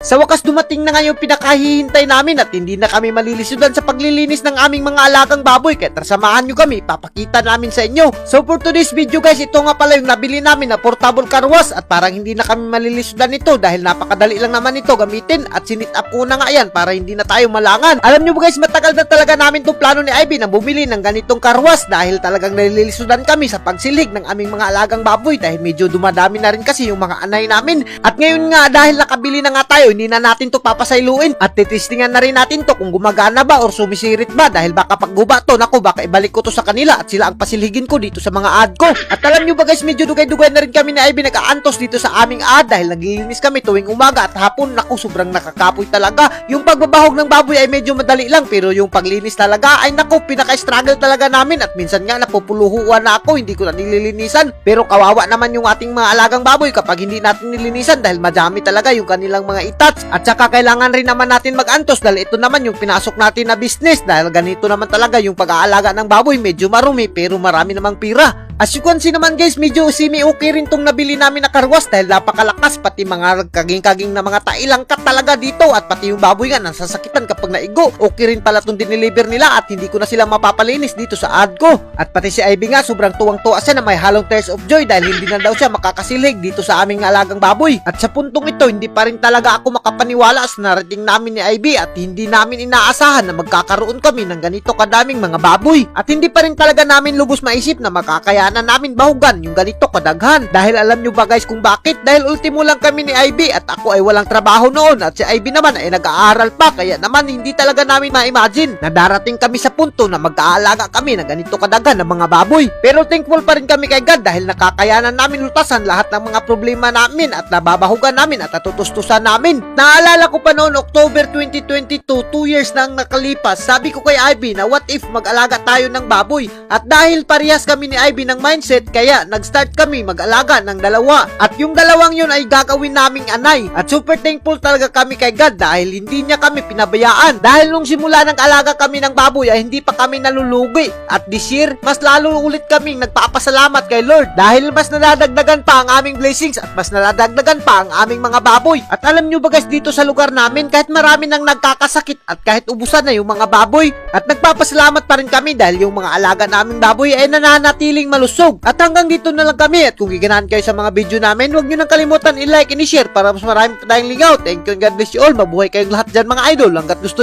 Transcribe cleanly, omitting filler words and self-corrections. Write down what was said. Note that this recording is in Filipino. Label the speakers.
Speaker 1: Sa wakas dumating na nga yung pinakahihintay namin at hindi na kami malilisudan sa paglilinis ng aming mga alagang baboy, kaya samahan nyo kami, papakita namin sa inyo. So for today's video guys, ito nga pala yung nabili namin na portable car wash at parang hindi na kami malilisudan nito dahil napakadali lang naman ito gamitin at sinit up ko na nga yan para hindi na tayo malangan. Alam nyo ba guys, matagal na talaga namin itong plano ni Ivy na bumili ng ganitong car wash dahil talagang nalilisudan kami sa pagsilig ng aming mga alagang baboy dahil medyo dumadami na rin kasi yung mga anay namin. At ngayon nga dahil nakabili na nga tayo, hindi na natin to papasailuin at titistingan na rin natin to kung gumagana ba or sumisirit ba dahil baka pag guba to, naku, baka ibalik ko to sa kanila at sila ang pasilhigin ko dito sa mga ad ko. At alam nyo ba guys, medyo dugay-dugay na rin kami ni Ivy nag-aantos dito sa aming ad dahil naglilinis kami tuwing umaga at hapon. Naku, sobrang nakakapoy talaga. Yung pagbabahog ng baboy ay medyo madali lang pero yung paglinis talaga ay naku, pinaka-struggle talaga namin at minsan nga napupuluhuan na ako, hindi ko na nililinisan. Pero kawawa naman yung ating mga alagang baboy kapag hindi natin nilinisan dahil madami talaga yung kanilang mga itats. At saka kailangan rin naman natin mag-antos dahil ito naman yung pinasok natin na business dahil ganito naman talaga yung pag-aalaga ng baboy, medyo marumi pero marami namang pira. As you can see naman guys, medyo semi-okay rin tong nabili namin na karwas dahil napakalakas, pati mga kaging-kaging na mga tailangkat talaga dito at pati yung baboy nga nasasakitan kapag naigo. Okay rin pala tong dineliver nila at hindi ko na sila mapapalinis dito sa ad ko. At pati si Ivy nga sobrang tuwang-tuwa siya na may halong tears of joy dahil hindi na daw siya makakasilig dito sa aming alagang baboy. At sa puntong ito, hindi pa rin talaga ako makapaniwala sa narating namin ni Ivy at hindi namin inaasahan na magkakaroon kami ng ganito kadaming mga baboy. At hindi pa rin talaga namin lubos maisip na makakayanan namin bahugan yung ganito kadaghan. Dahil alam nyo ba guys kung bakit? Dahil ultimo lang kami ni Ivy at ako ay walang trabaho noon at si Ivy naman ay nag-aaral pa, kaya naman hindi talaga namin ma-imagine na darating kami sa punto na mag-aalaga kami ng ganito kadaghan ng mga baboy. Pero thankful pa rin kami kay God dahil nakakayanan namin lutasan lahat ng mga problema namin at nababahugan namin at natutustusan namin. Naalala ko pa noon October 2022, 2 years nang nakalipas, sabi ko kay Ivy na what if mag-alaga tayo ng baboy, at dahil parehas kami ni Ivy ng mindset kaya nag-start kami mag-alaga ng dalawa at yung dalawang yun ay gagawin naming anay at super thankful talaga kami kay God dahil hindi niya kami pinabayaan dahil nung simula ng alaga kami ng baboy ay hindi pa kami nalulugi at this year mas lalo ulit kaming nagpapasalamat kay Lord dahil mas nadadagdagan pa ang aming blessings at mas nadadagdagan pa ang aming mga baboy. At alam nyo ba guys, dito sa lugar namin kahit marami nang nagkakasakit at kahit ubusan na yung mga baboy at nagpapasalamat pa rin kami dahil yung mga alaga naming baboy ay nananatiling malusog. At hanggang dito na lang kami at kung giganahan kayo sa mga video namin, huwag nyo nang kalimutan i-like and i-share para mas marami pa tayong lingaw. Thank you and God bless you all. Mabuhay kayong lahat dyan mga idol hanggat gusto